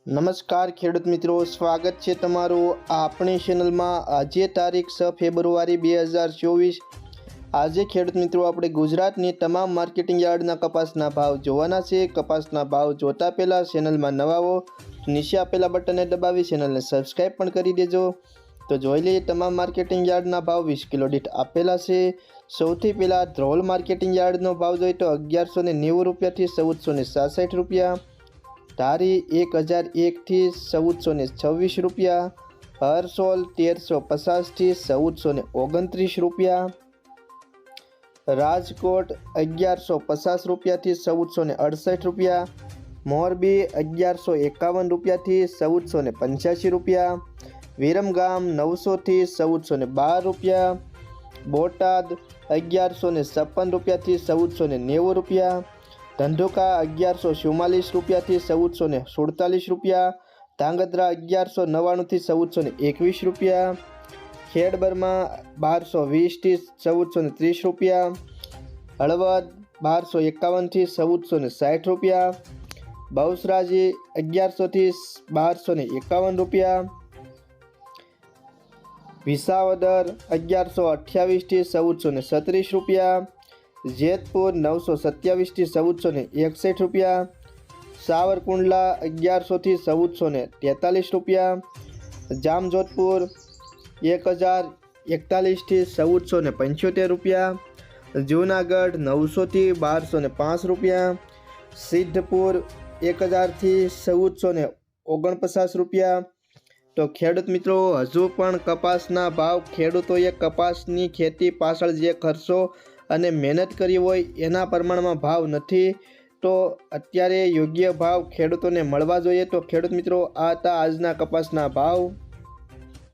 નમસ્કાર ખેડૂત મિત્રો, સ્વાગત છે તમારું આપણી ચેનલમાં। આજે તારીખ 6 ફેબ્રુઆરી 2024। આજે ખેડૂત મિત્રો આપણે ગુજરાતની તમામ માર્કેટિંગ યાર્ડના કપાસના ભાવ જોવાના છે। કપાસના ભાવ જોતા પહેલાં ચેનલમાં નવા હો નીચે આપેલા બટનને દબાવી ચેનલને સબસ્ક્રાઈબ પણ કરી દેજો। તો જોઈ લઈએ તમામ માર્કેટિંગ યાર્ડના ભાવ 20 કિલો દીઠ આપેલા છે। સૌથી પહેલાં ધ્રોલ માર્કેટિંગ યાર્ડનો ભાવ જોઈએ તો 1190 રૂપિયાથી 1466 રૂપિયા। ધારી 1001 થી 1426 રૂપિયા। હરસોલ 1350 થી 1429 રૂપિયા। રાજકોટ 1150 રૂપિયાથી 1468 રૂપિયા। મોરબી 1151 રૂપિયાથી 1485 રૂપિયા। વિરમગામ 900 થી 1412 રૂપિયા। બોટાદ 1156 રૂપિયાથી 1490 રૂપિયા। ધંધુકા 1144 રૂપિયાથી 1447 રૂપિયા। ધાંગધ્રા 1199 થી 1421 રૂપિયા। ખેડબરમાં 1220 થી 1430 રૂપિયા। હળવદ 1251 થી 1460 રૂપિયા। બહુસરાજી 1100 થી 1251 રૂપિયા। વિસાવદર 1128 થી 1436 રૂપિયા। જેતપુર 927 થી 1461 રૂપિયા। સાવરકુંડલા 1100 થી 1443 રૂપિયા। જામજોધપુર 1041 થી 1475 રૂપિયા। જૂનાગઢ 900 થી 1205 રૂપિયા। સિદ્ધપુર 1000 થી 1449 રૂપિયા। તો ખેડૂત મિત્રો, હજુ પણ કપાસના ભાવ ખેડૂતોએ કપાસની ખેતી પાછળ જે ખર્ચો અને મહેનત કરી હોય એના પ્રમાણમાં ભાવ નથી, તો અત્યારે યોગ્ય ભાવ ખેડૂતોને મળવા જોઈએ। તો ખેડૂત મિત્રો, આ હતા આજના કપાસના ભાવ।